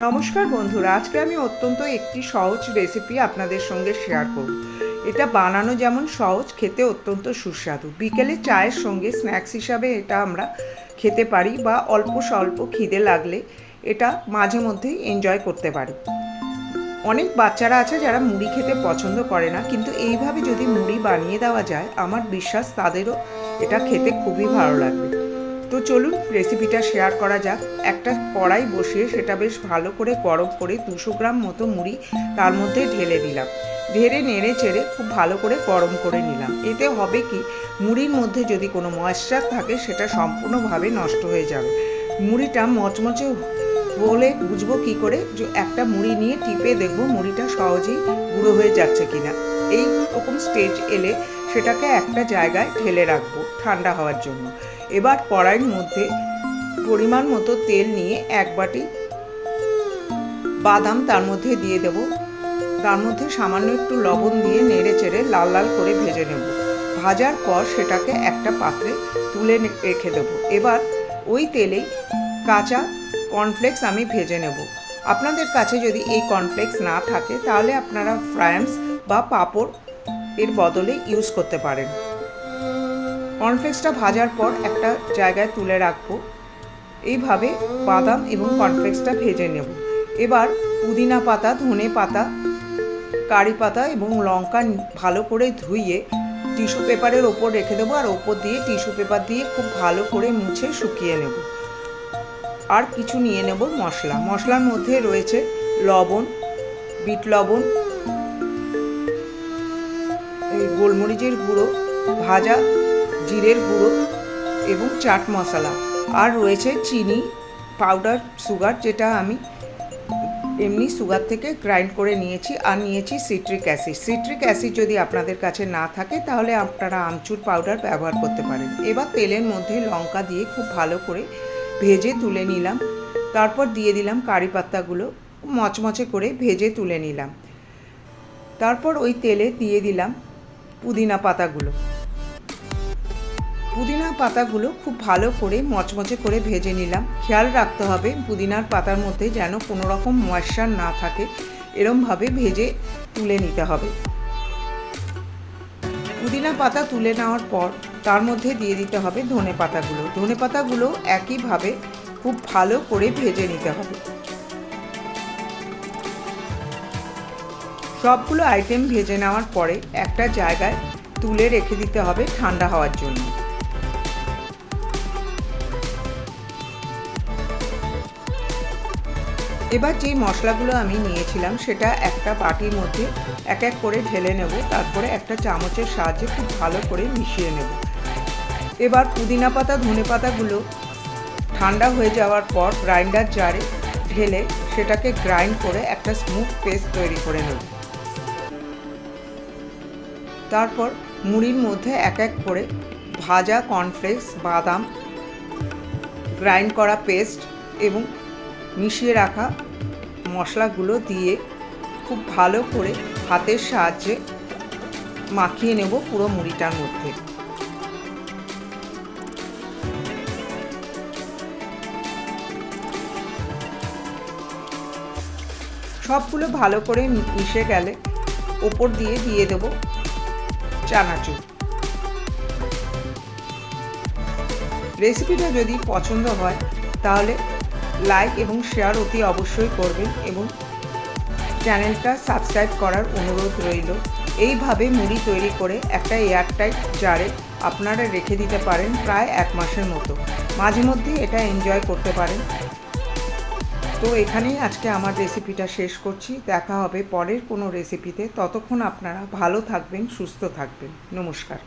নমস্কার বন্ধুরা, আজকে আমি অত্যন্ত একটি সহজ রেসিপি আপনাদের সঙ্গে শেয়ার করব। এটা বানানো যেমন সহজ, খেতে অত্যন্ত সুস্বাদু। বিকেলে চায়ের সঙ্গে স্ন্যাক্স হিসাবে এটা আমরা খেতে পারি বা অল্প স্বল্প খিদে লাগলে এটা মাঝে মধ্যেই এনজয় করতে পারি। অনেক বাচ্চারা আছে যারা মুড়ি খেতে পছন্দ করে না, কিন্তু এইভাবে যদি মুড়ি বানিয়ে দেওয়া যায় আমার বিশ্বাস তাদেরও এটা খেতে খুবই ভালো লাগবে। তো চলুন রেসিপিটা শেয়ার করা যাক। একটা কড়াই বসিয়ে সেটা বেশ ভালো করে গরম করে 200 গ্রাম মতো মুড়ি তার মধ্যে ঢেলে দিলাম। ঢেলে নেড়ে চেড়ে খুব ভালো করে গরম করে নিলাম। এতে হবে কি, মুড়ির মধ্যে যদি কোনো ময়েশ্চার থাকে সেটা সম্পূর্ণভাবে নষ্ট হয়ে যাবে। মুড়িটা মচমচে হলে বুঝবো কী করে, যে একটা মুড়ি নিয়ে টিপে দেখবো মুড়িটা সহজেই গুঁড়ো হয়ে যাচ্ছে কিনা। এই রকম স্টেজ এলে সেটাকে একটা জায়গায় ঢেলে রাখবো ঠান্ডা হওয়ার জন্য। এবার কড়াইয়ের মধ্যে পরিমাণ মতো তেল নিয়ে এক বাটি বাদাম তার মধ্যে দিয়ে দেব। তার মধ্যে সামান্য একটু লবণ দিয়ে নেড়ে চেড়ে লাল লাল করে ভেজে নেব। ভাজার পর সেটাকে একটা পাত্রে তুলে রেখে দেবো। এবার ওই তেলেই কাঁচা কর্নফ্লেক্স আমি ভেজে নেব। আপনাদের কাছে যদি এই কর্নফ্লেক্স না থাকে তাহলে আপনারা ফ্রায়ামস বা পাঁপড় এর বদলে ইউজ করতে পারেন। কর্নফ্লেক্সটা ভাজার পর একটা জায়গায় তুলে রাখবো। এইভাবে বাদাম এবং কর্নফ্লেক্সটা ভেজে নেব। এবার পুদিনা পাতা, ধনে পাতা, কারি পাতা এবং লঙ্কা ভালো করে ধুইয়ে টিস্যু পেপারের ওপর রেখে দেবো, আর ওপর দিয়ে টিস্যু পেপার দিয়ে খুব ভালো করে মুছে শুকিয়ে নেব। আর কিছু নিয়ে নেব মশলা। মশলার মধ্যে রয়েছে লবণ, বিট লবণ, গোলমরিচের গুঁড়ো, ভাজা জিরের গুঁড়ো এবং চাট মশলা। আর রয়েছে চিনি পাউডার, সুগার, যেটা আমি এমনি সুগার থেকে গ্রাইন্ড করে নিয়েছি। আর নিয়েছি সিট্রিক অ্যাসিড। সিট্রিক অ্যাসিড যদি আপনাদের কাছে না থাকে তাহলে আপনারা আমচুর পাউডার ব্যবহার করতে পারেন। এবার তেলের মধ্যে লঙ্কা দিয়ে খুব ভালো করে ভেজে তুলে নিলাম। তারপর দিয়ে দিলাম কারি পাতাগুলো, মচমচে করে ভেজে তুলে নিলাম। তারপর ওই তেলে দিয়ে দিলাম পুদিনা পাতাগুলো। পুদিনা পাতাগুলো খুব ভালো করে মচমচে করে ভেজে নিলাম। খেয়াল রাখতে হবে পুদিনার পাতার মধ্যে যেন কোনো রকম ময়েশ্চার না থাকে, এরমভাবে ভেজে তুলে নিতে হবে। পুদিনা পাতা তুলে নেওয়ার পর তার মধ্যে দিয়ে দিতে হবে ধনে পাতাগুলো। ধনে পাতাগুলো একইভাবে খুব ভালো করে ভেজে নিতে হবে। সবগুলো আইটেম ভেজে নেওয়ার পরে একটা জায়গায় তুলে রেখে দিতে হবে ঠান্ডা হওয়ার জন্য। এবার যে মশলাগুলো আমি নিয়েছিলাম সেটা একটা বাটির মধ্যে এক এক করে ঢেলে নেব। তারপরে একটা চামচের সাহায্যে খুব ভালো করে মিশিয়ে নেব। এবার পুদিনা পাতা, ধনে পাতাগুলো ঠান্ডা হয়ে যাওয়ার পর গ্রাইন্ডার জারে ঢেলে সেটাকে গ্রাইন্ড করে একটা স্মুথ পেস্ট তৈরি করে নেব। তারপর মুড়ির মধ্যে এক এক করে ভাজা কর্নফ্লেক্স, বাদাম, গ্রাইন্ড করা পেস্ট এবং মিশিয়ে রাখা মশলাগুলো দিয়ে খুব ভালো করে হাতের সাহায্যে মাখিয়ে নেব পুরো মুড়িটার মধ্যে। সবগুলো ভালো করে মিশে গেলে ওপর দিয়ে দিয়ে দেব চানাচুর। রেসিপিটা যদি পছন্দ হয় তাহলে লাইক এবং শেয়ার অতি অবশ্যই করবেন এবং চ্যানেলটা সাবস্ক্রাইব করার অনুরোধ রইল। এইভাবে মুড়ি তৈরি করে একটা এয়ারটাইট জারে আপনারা রেখে দিতে পারেন প্রায় 1 মাসের মতো। মাঝে মধ্যে এটা এনজয় করতে পারেন। তো এখানেই আজকে আমার রেসিপিটা শেষ করছি। দেখা হবে পরের কোনো রেসিপিতে। ততক্ষণ আপনারা ভালো থাকবেন, সুস্থ থাকবেন। নমস্কার।